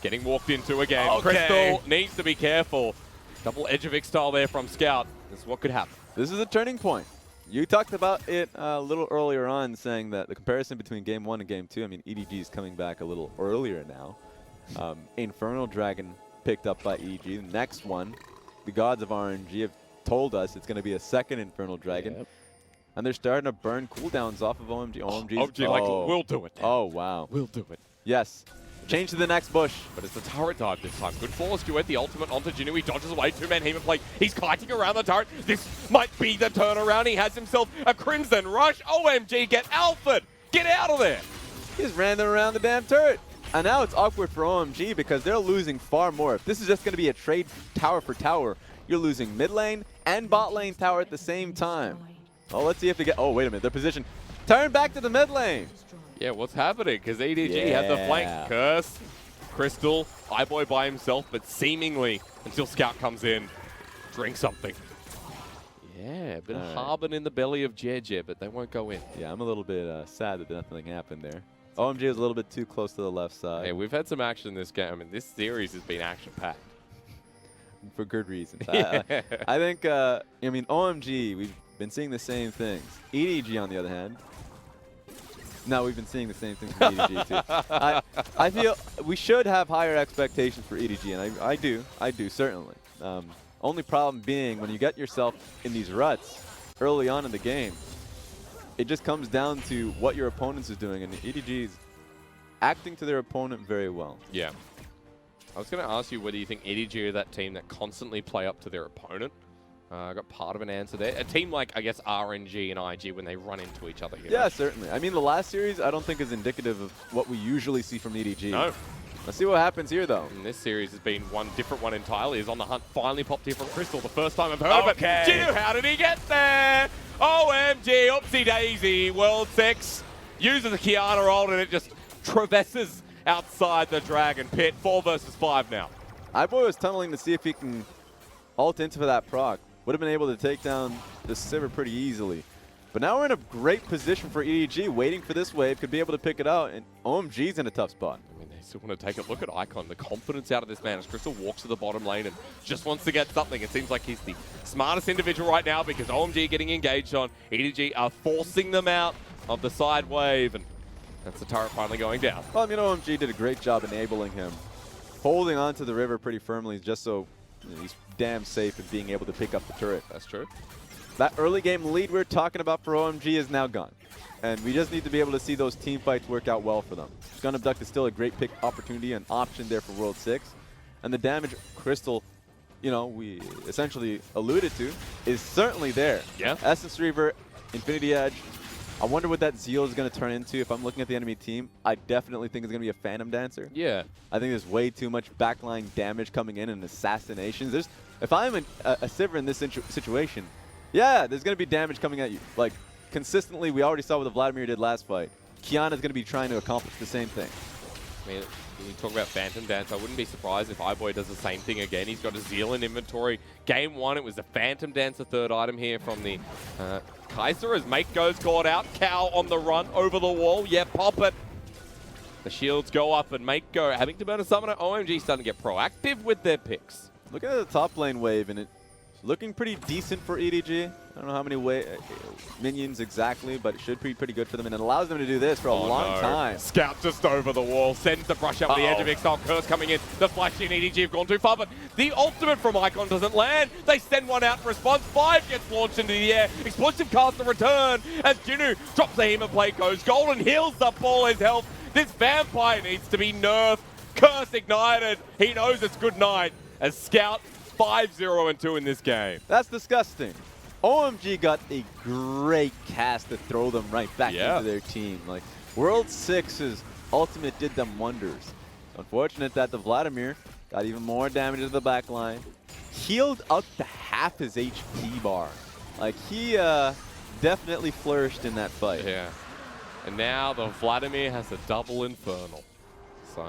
getting walked into again. Okay. Crystal needs to be careful. Double Edgevic style there from Scout. This is what could happen. This is a turning point. You talked about it a little earlier on, saying that the comparison between Game 1 and Game 2, I mean, EDG is coming back a little earlier now. Infernal Dragon picked up by EDG. The next one, the gods of RNG have told us it's going to be a second Infernal Dragon. Yep. And they're starting to burn cooldowns off of OMG. OMG, like, we'll do it. Oh, wow. We'll do it. Yes. Change to the next bush. But it's the turret dive this time. Good Flawless Duet, the ultimate onto Jinoo. He dodges away, two-man Hema play. He's kiting around the turret. This might be the turnaround. He has himself a Crimson Rush. OMG, get Alfred. Get out of there. He just ran them around the damn turret. And now it's awkward for OMG because they're losing far more. If this is just going to be a trade tower for tower, you're losing mid lane and bot lane tower at the same time. Oh, let's see if they get... Oh, wait a minute. Their position. Turn back to the mid lane. Yeah, what's happening? Because EDG had the flank. Curse, Crystal, iBoy by himself, but seemingly, until Scout comes in, drink something. Yeah, a bit of Harbin in the belly of Jiejie, but they won't go in. Yeah, I'm a little bit sad that nothing happened there. OMG is a little bit too close to the left side. Yeah, we've had some action in this game. I mean, this series has been action-packed. For good reasons. I think, I mean, OMG, we've been seeing the same things. EDG, on the other hand, no, we've been seeing the same things from EDG, too. I feel we should have higher expectations for EDG, and I do, certainly. Only problem being, when you get yourself in these ruts early on in the game, it just comes down to what your opponent is doing, and EDG is acting to their opponent very well. Yeah. I was going to ask you whether you think EDG are that team that constantly play up to their opponent. I got part of an answer there. A team like, I guess, RNG and IG when they run into each other here. Yeah, certainly. I mean, the last series I don't think is indicative of what we usually see from EDG. No. Let's see what happens here, though. And this series has been one different one entirely. Is on the hunt, finally popped here from Crystal. The first time I've heard of it. Jinoo, how did he get there? OMG, oopsie daisy, World 6. Uses a Kiana ult and it just traverses outside the Dragon Pit. 4 versus 5 now. iBoy was tunneling to see if he can ult into for that proc. Would have been able to take down the Sivir pretty easily. But now we're in a great position for EDG, waiting for this wave, could be able to pick it out, and OMG's in a tough spot. I mean, they still want to take a look at Icon. The confidence out of this man as Crystal walks to the bottom lane and just wants to get something. It seems like he's the smartest individual right now because OMG getting engaged on. EDG are forcing them out of the side wave, and that's the turret finally going down. Well, I mean, OMG did a great job enabling him, holding onto the river pretty firmly just so he's damn safe in being able to pick up the turret. That's true. That early game lead we're talking about for OMG is now gone. And we just need to be able to see those team fights work out well for them. Gun Abduct is still a great pick opportunity and option there for World 6. And the damage Crystal, you know, we essentially alluded to, is certainly there. Yeah. Essence Reaver, Infinity Edge. I wonder what that Zeal is going to turn into. If I'm looking at the enemy team, I definitely think it's going to be a Phantom Dancer. Yeah. I think there's way too much backline damage coming in and assassinations. If I'm a Sivir in this situation, yeah, there's going to be damage coming at you. Like, consistently, we already saw what the Vladimir did last fight. Kiana's going to be trying to accomplish the same thing. I mean, when you talk about Phantom Dance, I wouldn't be surprised if iBoy does the same thing again. He's got a Zeal in inventory. Game 1, it was the Phantom Dance, the third item here from the Kaiser as Meiko's caught out. Cow on the run over the wall. Yeah, pop it. The shields go up and Meiko having to burn a summoner. OMG starting to get proactive with their picks. Looking at the top lane wave, and it's looking pretty decent for EDG. I don't know how many minions exactly, but it should be pretty good for them, and it allows them to do this for a long time. Scout just over the wall, sends the brush up the edge of Exile. Curse coming in. The Flash and EDG have gone too far, but the ultimate from Icon doesn't land. They send one out in response. 5 gets launched into the air. Explosive cast the return as Jinoo drops the Hema plate, goes golden, heals up all his health. This vampire needs to be nerfed. Curse ignited. He knows it's good night as Scout 5-0-2 in this game. That's disgusting. OMG got a great cast to throw them right back into their team. Like, World 6's ultimate did them wonders. Unfortunate that the Vladimir got even more damage to the back line. Healed up to half his HP bar. Like, he definitely flourished in that fight. Yeah. And now the Vladimir has a double Infernal. So,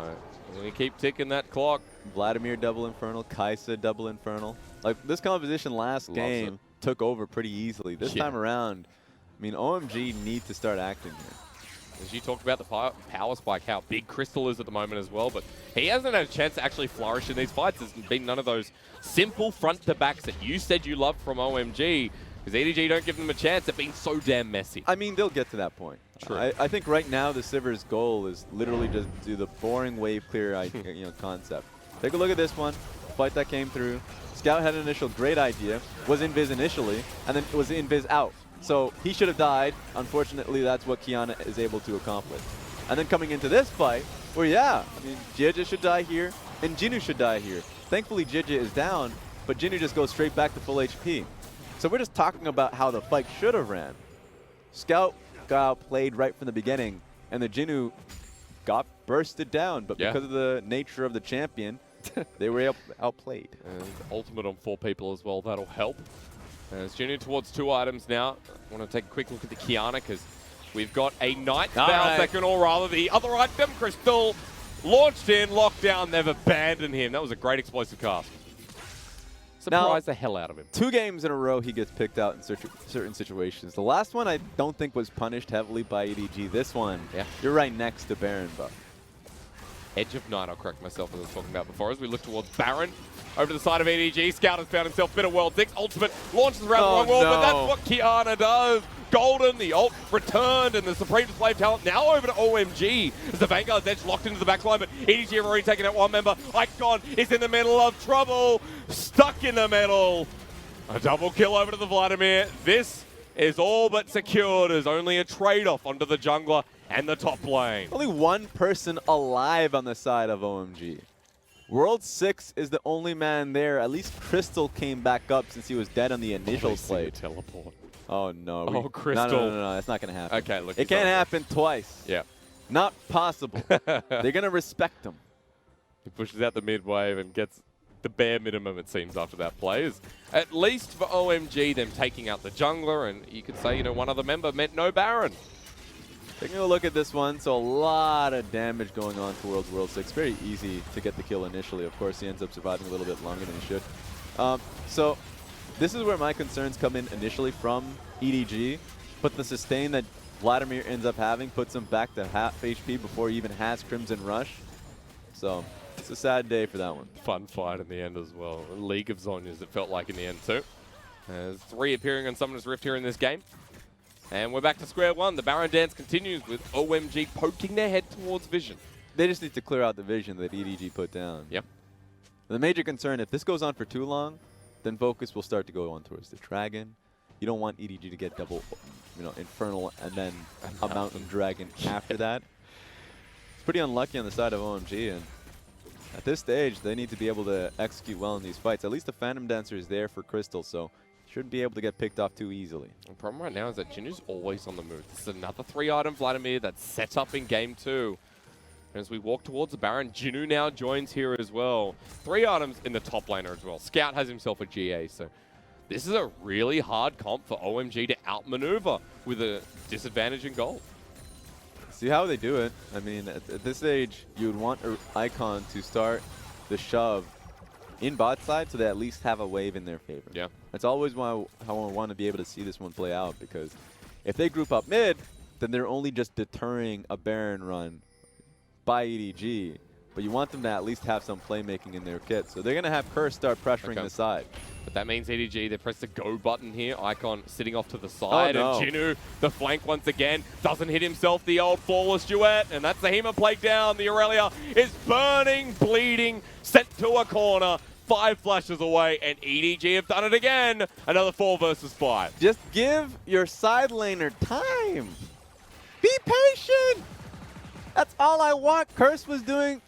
we're going to keep ticking that clock. Vladimir double Infernal, Kai'Sa double Infernal. Like, this composition last game took over pretty easily. This time around, I mean, OMG need to start acting here. As you talked about the power spike, how big Crystal is at the moment as well, but he hasn't had a chance to actually flourish in these fights. There's been none of those simple front-to-backs that you said you loved from OMG, because EDG don't give them a chance. They've been so damn messy. I mean, they'll get to that point. True. I think right now the Sivir's goal is literally just do the boring wave clear concept. Take a look at this one, fight that came through. Scout had an initial great idea, was invis initially, and then it was invis out. So he should have died. Unfortunately, that's what Kiana is able to accomplish. And then coming into this fight, where I mean, Jiejie should die here, and Jinoo should die here. Thankfully, Jiejie is down, but Jinoo just goes straight back to full HP. So we're just talking about how the fight should have ran. Scout got outplayed right from the beginning, and the Jinoo got bursted down, but because of the nature of the champion, they were outplayed. And ultimate on 4 people as well, that'll help. As Jinoo towards 2 items now. I want to take a quick look at the Kiana because we've got a Night Vow second, or rather the other item, Crystal, launched in, locked down, they've abandoned him. That was a great explosive cast. Surprised the hell out of him. 2 games in a row he gets picked out in certain situations. The last one I don't think was punished heavily by EDG. This one, you're right next to Baron buff. Edge of Night, I'll correct myself as I was talking about before, as we look towards Baron. Over to the side of EDG, Scout has found himself bit of World 6. Ultimate launches around the wrong wall, but that's what Kiana does. Golden, the ult returned, and the supreme display of talent now over to OMG as the Vanguard's edge locked into the backline, but EDG have already taken out one member. Icon is in the middle of trouble, stuck in the middle. A double kill over to the Vladimir. This is all but secured as only a trade-off onto the jungler and the top lane. Only one person alive on the side of OMG. World 6 is the only man there. At least Crystal came back up since he was dead on the initial play. Teleport. Oh, no. Oh, Crystal. No, that's not going to happen. Okay, look. It can't happen twice. Yeah. Not possible. They're going to respect him. He pushes out the mid wave and gets the bare minimum, it seems, after that play. Is at least for OMG, them taking out the jungler, and you could say, you know, one other member meant no Baron. Taking a look at this one, so a lot of damage going on towards World 6. Very easy to get the kill initially. Of course, he ends up surviving a little bit longer than he should. So this is where my concerns come in initially from EDG, but the sustain that Vladimir ends up having puts him back to half HP before he even has Crimson Rush. So it's a sad day for that one. Fun fight in the end as well. A League of Zhonya's, it felt like in the end too. 3 appearing on Summoner's Rift here in this game. And we're back to square one. The Baron dance continues with OMG poking their head towards Vision. They just need to clear out the Vision that EDG put down. Yep. The major concern, if this goes on for too long, then focus will start to go on towards the Dragon. You don't want EDG to get double, Infernal and then a Mountain Dragon after that. It's pretty unlucky on the side of OMG, and at this stage, they need to be able to execute well in these fights. At least the Phantom Dancer is there for Crystal, so shouldn't be able to get picked off too easily. The problem right now is that Jinoo's always on the move. This is another 3-item Vladimir that's set up in game 2. And as we walk towards the Baron, Jinoo now joins here as well. 3 items in the top laner as well. Scout has himself a GA, so this is a really hard comp for OMG to outmaneuver with a disadvantage in gold. See how they do it. I mean, at this stage, you would want Icon to start the shove in bot side so they at least have a wave in their favor. Yeah. That's always how I want to be able to see this one play out, because if they group up mid, then they're only just deterring a Baron run by EDG, but you want them to at least have some playmaking in their kit. So they're going to have Curse start pressuring the side. But that means EDG, they press the go button here. Icon sitting off to the side, and Jinoo, the flank once again, doesn't hit himself, the old flawless duet, and that's the Hema Plague down. The Aurelia is burning, bleeding, sent to a corner. 5 flashes away, and EDG have done it again. Another 4 versus 5. Just give your side laner time. Be patient. That's all I want. Curse was doing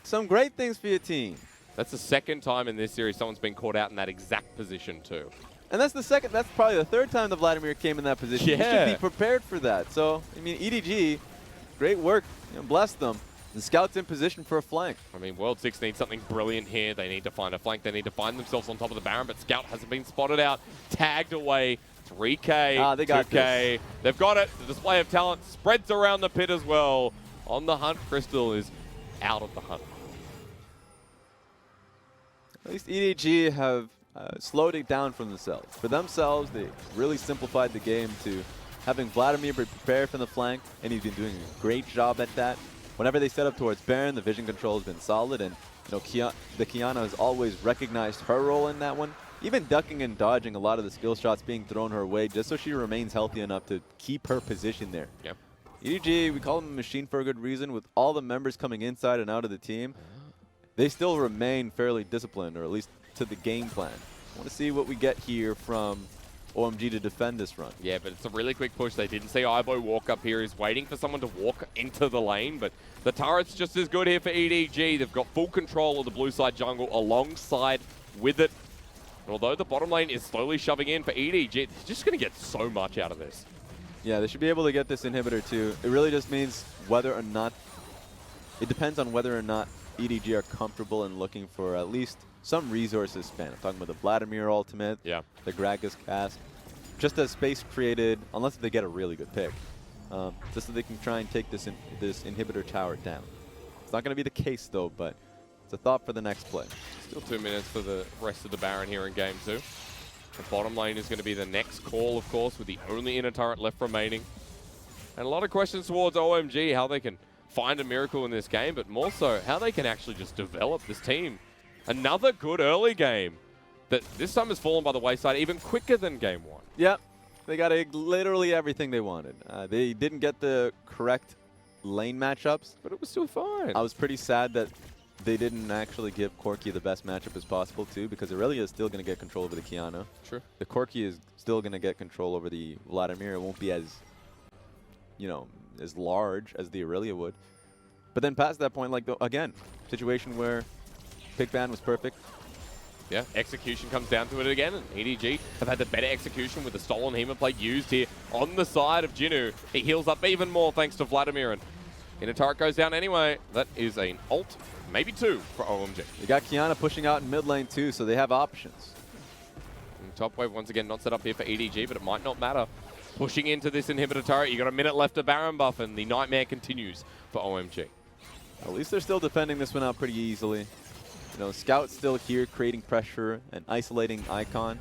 some great things for your team. That's the 2nd time in this series someone's been caught out in that exact position too. And that's probably the 3rd time that Vladimir came in that position. Yeah. You should be prepared for that. So, I mean, EDG, great work. Bless them. The Scout's in position for a flank. I mean, World 6 needs something brilliant here. They need to find a flank. They need to find themselves on top of the Baron, but Scout hasn't been spotted out. Tagged away. 3K, they got 2K. this. They've got it. The display of talent spreads around the pit as well. On the hunt, Crystal is out of the hunt. At least EDG have slowed it down for themselves. They really simplified the game to having Vladimir be prepared for the flank, and he's been doing a great job at that. Whenever they set up towards Baron, the vision control has been solid, and the Kiana has always recognized her role in that one, even ducking and dodging a lot of the skill shots being thrown her way just so she remains healthy enough to keep her position there. Yep. EDG, we call them a machine for a good reason. With all the members coming inside and out of the team, they still remain fairly disciplined, or at least to the game plan. I want to see what we get here from OMG to defend this run. Yeah, but it's a really quick push. They didn't see iBoy walk up here. He's waiting for someone to walk into the lane, but the turret's just as good here for EDG. They've got full control of the blue side jungle alongside with it. And although the bottom lane is slowly shoving in for EDG, they're just going to get so much out of this. Yeah, they should be able to get this inhibitor too. It really just means whether or not, it depends on whether or not EDG are comfortable in looking for at least some resources spent. I'm talking about the Vladimir ultimate, Yeah. the Gragas cast, just as space created, unless they get a really good pick, just so they can try and take this inhibitor tower down. It's not going to be the case, though, but it's a thought for the next play. Still 2 minutes for the rest of the Baron here in game 2. The bottom lane is going to be the next call, of course, with the only inner turret left remaining. And a lot of questions towards OMG, how they can find a miracle in this game, but more so, how they can actually just develop this team. Another good early game that this time has fallen by the wayside even quicker than game 1. Yep. They got literally everything they wanted. They didn't get the correct lane matchups, But it was still fine. I was pretty sad that they didn't actually give Corki the best matchup as possible, too, because Irelia is still going to get control over the Kiana. True. The Corki is still going to get control over the Vladimir. It won't be as, you know, as large as the Irelia would. But then past that point, like, again, situation where pick ban was perfect. Yeah, execution comes down to it again, and EDG have had the better execution with the stolen Hema play used here on the side of Jinoo. He heals up even more thanks to Vladimir, and inner turret goes down anyway. That is an ult, maybe 2 for OMG. They got Kiana pushing out in mid lane too, so they have options. And top wave once again not set up here for EDG, but it might not matter. Pushing into this inhibitor turret, you got a minute left of Baron buff, and the nightmare continues for OMG. At least they're still defending this one out pretty easily. You know, Scout's still here creating pressure and isolating Icon.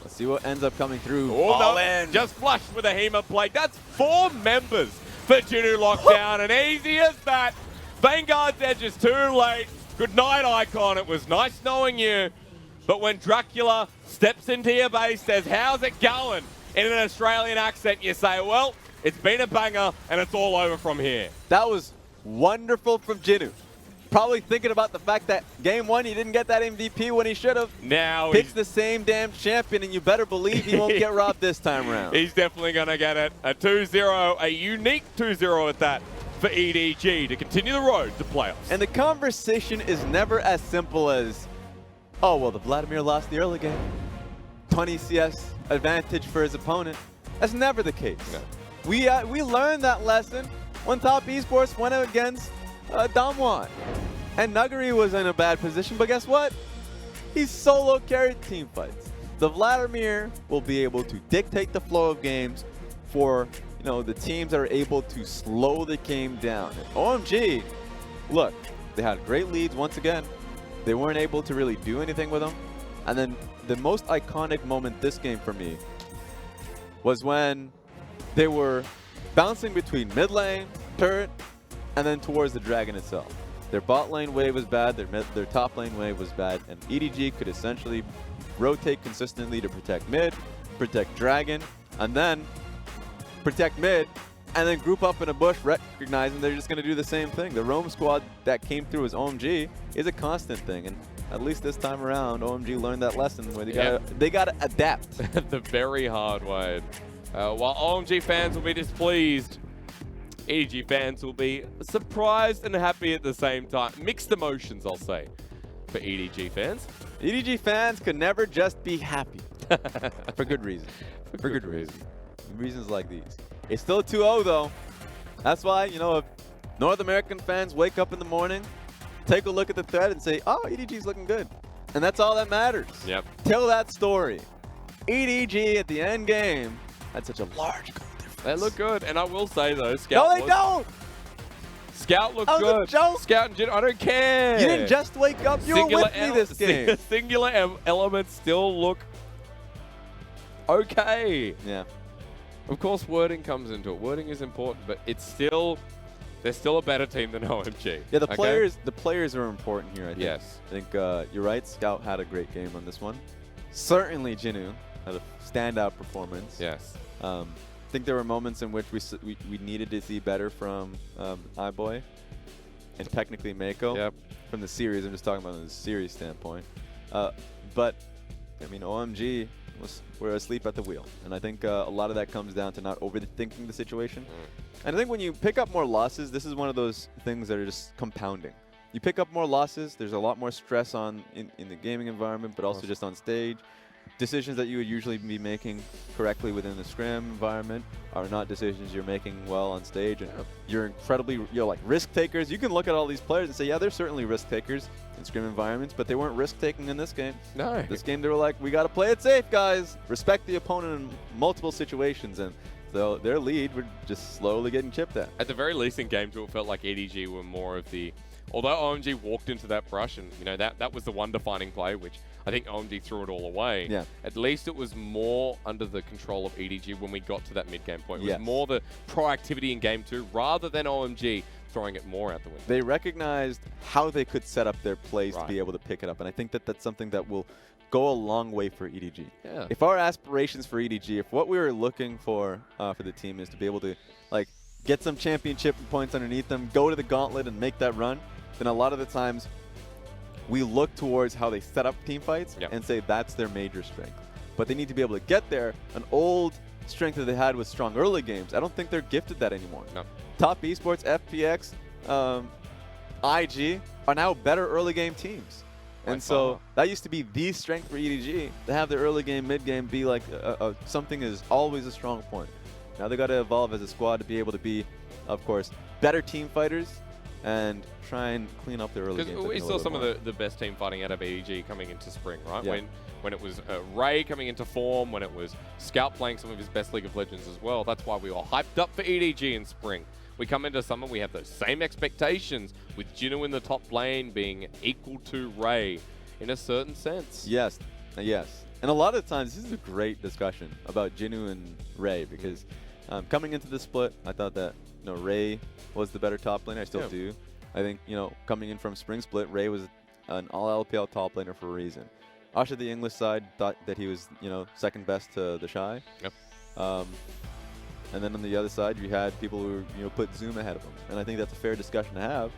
Let's see what ends up coming through. Oh, All no. in. Just flushed with a Hema play. That's 4 members for Jinoo lockdown, and easy as that. Vanguard's edge is too late. Good night, Icon. It was nice knowing you. But when Dracula steps into your base, says, how's it going? In an Australian accent, you say, well, it's been a banger, and it's all over from here. That was wonderful from Jinoo. Probably thinking about the fact that game 1 he didn't get that MVP when he should have. Now Picks the same damn champion, and you better believe he won't get robbed this time around. He's definitely going to get it. A 2-0, a unique 2-0 at that for EDG to continue the road to playoffs. And the conversation is never as simple as, oh, well, the Vladimir lost the early game. 20 CS advantage for his opponent. That's never the case. No. We learned that lesson when Top Esports went against Damwon. And Nuggery was in a bad position, but guess what? He's solo carried team fights. The Vladimir will be able to dictate the flow of games for, you know, the teams that are able to slow the game down. And OMG, look, they had great leads once again. They weren't able to really do anything with them. And then the most iconic moment this game for me was when they were bouncing between mid lane, turret, and then towards the dragon itself. Their bot lane wave was bad, their top lane wave was bad, and EDG could essentially rotate consistently to protect mid, protect dragon, and then protect mid, and then group up in a bush, recognizing they're just going to do the same thing. The roam squad that came through as OMG is a constant thing, and at least this time around, OMG learned that lesson where they gotta adapt. The very hard way. While OMG fans will be displeased, EDG fans will be surprised and happy at the same time. Mixed emotions, I'll say, for EDG fans. EDG fans could never just be happy. For good reason. For good reason. Reasons like these. It's still 2-0 though. That's why, you know, if North American fans wake up in the morning, take a look at the thread and say, oh, EDG's looking good. And that's all that matters. Yep. Tell that story. EDG at the end game had such a large goal difference. They look good, and I will say though, Scout. No, they don't. Scout looked That was a good. joke. Scout and Jinoo, I don't care. You didn't just wake up. You were with me this game. Singular elements still look okay. Yeah. Of course, wording comes into it. Wording is important, but it's still, they're still a better team than OMG. Yeah, the okay? players are important here, I think. Yes. I think you're right. Scout had a great game on this one. Certainly, Jinoo had a standout performance. Yes. I think there were moments in which we needed to see better from iBoy and technically Meiko. Yep. From the series. I'm just talking about the series standpoint. But, I mean, OMG were asleep at the wheel. And I think a lot of that comes down to not overthinking the situation. And I think when you pick up more losses, this is one of those things that are just compounding. You pick up more losses, there's a lot more stress in the gaming environment, but also just on stage. decisions that you would usually be making correctly within the scrim environment are not decisions you're making well on stage, and you're incredibly, like risk takers. You can look at all these players and say, yeah, they're certainly risk takers in scrim environments, but they weren't risk taking in this game. No. This game they were like, we got to play it safe, guys. Respect the opponent in multiple situations, and so their lead were just slowly getting chipped at. At the very least in game 2, it felt like EDG were more of the... Although OMG walked into that brush, and you know that was the one defining play, which I think OMG threw it all away. Yeah. At least it was more under the control of EDG when we got to that mid-game point. It Yes. was more the proactivity in game 2 rather than OMG throwing it more out the window. They recognized how they could set up their plays to Right. be able to pick it up, and I think that that's something that will go a long way for EDG. Yeah. If our aspirations for EDG, if what we were looking for the team is to be able to like get some championship points underneath them, go to the gauntlet and make that run, then a lot of the times we look towards how they set up team fights and say that's their major strength. But they need to be able to get there. An old strength that they had was strong early games. I don't think they're gifted that anymore. No. Top esports, FPX, IG are now better early game teams. And so that used to be the strength for EDG, to have their early game, mid game be like something is always a strong point. Now they got to evolve as a squad to be able to be, of course, better team fighters and try and clean up their early game. Because we saw some of the best team fighting out of EDG coming into spring, right? Yeah. When it was Ray coming into form, when it was Scout playing some of his best League of Legends as well. That's why we were hyped up for EDG in spring. We come into summer, we have those same expectations with Jinoo in the top lane being equal to Ray in a certain sense. Yes, yes. And a lot of times, this is a great discussion about Jinoo and Ray, because coming into the split, I thought that Ray was the better top laner. I still do. I think, coming in from spring split, Ray was an all LPL top laner for a reason. Asha, the English side, thought that he was, second best to the Shy. Yep. And then on the other side, you had people who, put Zoom ahead of him. And I think that's a fair discussion to have.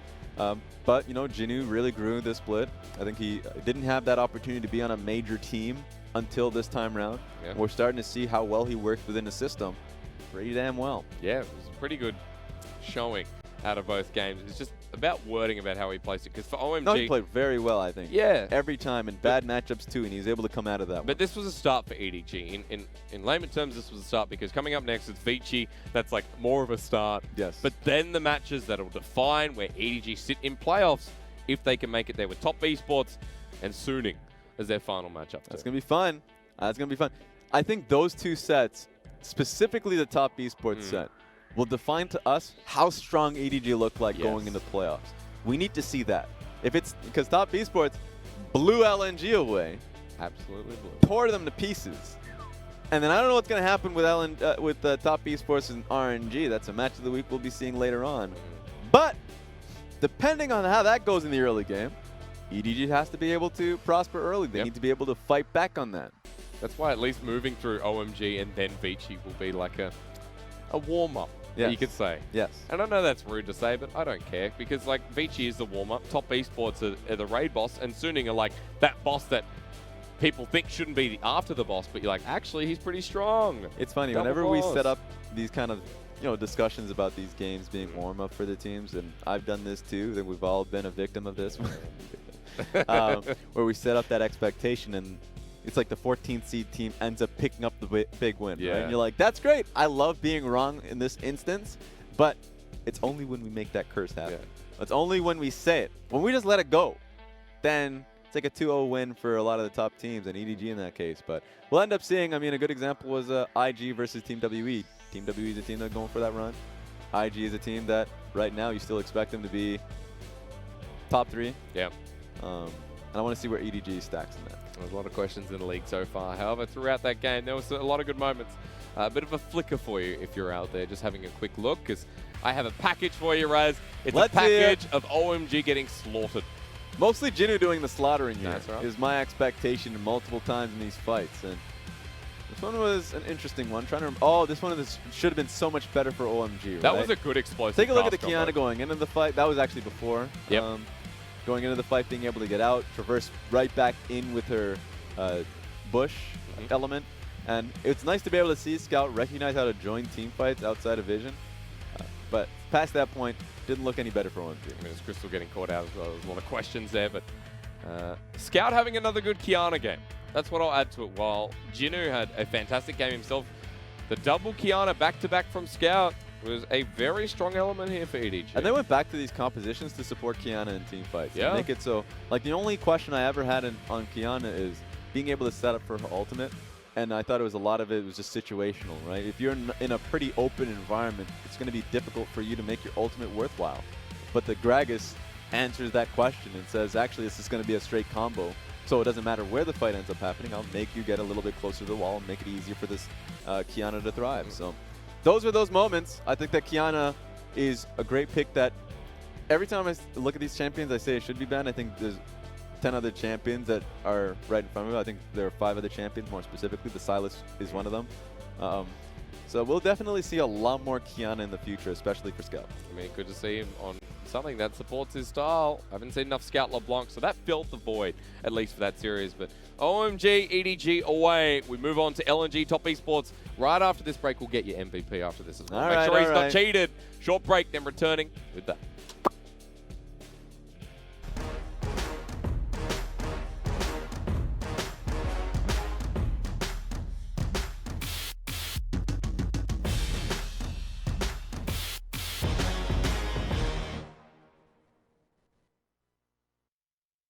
But, Jinoo really grew this split. I think he didn't have that opportunity to be on a major team until this time around. Yeah. We're starting to see how well he worked within the system. Pretty damn well. Yeah, it was a pretty good showing out of both games. It's just about wording about how he placed it. Because for OMG... No, he played very well, I think. Yeah. Every time in bad matchups, too, and he was able to come out of that one. But this was a start for EDG. In layman terms, this was a start because coming up next is Jiejie. That's like more of a start. Yes. But then the matches that will define where EDG sit in playoffs, if they can make it there with top esports and Suning as their final matchup. That's going to be fun. That's going to be fun. I think those two sets, specifically the top esports set, will define to us how strong EDG looked like going into playoffs. We need to see that. If it's because top esports blew LNG away, absolutely blew, tore them to pieces, and then I don't know what's going to happen with top esports and RNG. That's a match of the week we'll be seeing later on. But depending on how that goes in the early game, EDG has to be able to prosper early. They need to be able to fight back on that. That's why at least moving through OMG and then Jiejie will be like a warm-up. Yes. You could say. Yes. And I know that's rude to say, but I don't care because like Jiejie is the warm-up, top esports are the raid boss, and Suning are like that boss that people think shouldn't be after the boss, but you're like, actually, he's pretty strong. It's funny, whenever we set up these kind of discussions about these games being warm-up for the teams, and I've done this too, then we've all been a victim of this, where we set up that expectation and it's like the 14th seed team ends up picking up the big win, right? And you're like, that's great. I love being wrong in this instance, but it's only when we make that curse happen. It's only when we say it. When we just let it go, then it's like a 2-0 win for a lot of the top teams, and EDG in that case. But we'll end up seeing, a good example was IG versus Team WE. Team WE is a team that's going for that run. IG is a team that right now you still expect them to be top 3. Yeah. And I want to see where EDG stacks in that. There's a lot of questions in the league so far. However, throughout that game, there was a lot of good moments. A bit of a FLICKR for you if you're out there just having a quick look, because I have a package for you, Raz. It's a package of OMG getting slaughtered. Mostly Jinoo doing the slaughtering here. That's right. Is my expectation multiple times in these fights. And this one was an interesting one. Trying to this one should have been so much better for OMG. Right? That was a good explosive. Take a look at the Kiana going into the fight. That was actually before. Yep. Going into the fight, being able to get out, traverse right back in with her bush element. And it's nice to be able to see Scout recognize how to join team fights outside of vision. But past that point, didn't look any better for OMG. There's Crystal getting caught out as well. There's a lot of questions there, but Scout having another good Kiana game. That's what I'll add to it. While Jinoo had a fantastic game himself, the double Qiyana back-to-back from Scout was a very strong element here for EDG. And they went back to these compositions to support Qiyana in team fights. Yeah. And make it so, like, the only question I ever had on Qiyana is being able to set up for her ultimate. And I thought it was a lot of it was just situational, right? If you're in a pretty open environment, it's going to be difficult for you to make your ultimate worthwhile. But the Gragas answers that question and says, actually, this is going to be a straight combo. So it doesn't matter where the fight ends up happening. I'll make you get a little bit closer to the wall and make it easier for this Qiyana to thrive. So those were those moments. I think that Qiyana is a great pick that every time I look at these champions, I say it should be banned. I think there's 10 other champions that are right in front of it. I think there are 5 other champions, more specifically. The Silas is one of them. So we'll definitely see a lot more Qiyana in the future, especially for Scout. I mean, good to see him on something that supports his style. I haven't seen enough Scout LeBlanc, so that filled the void, at least for that series. But OMG, EDG away. We move on to LNG Top Esports. Right after this break, we'll get your MVP after this as well. Make sure he's not cheated. Short break, then returning with that.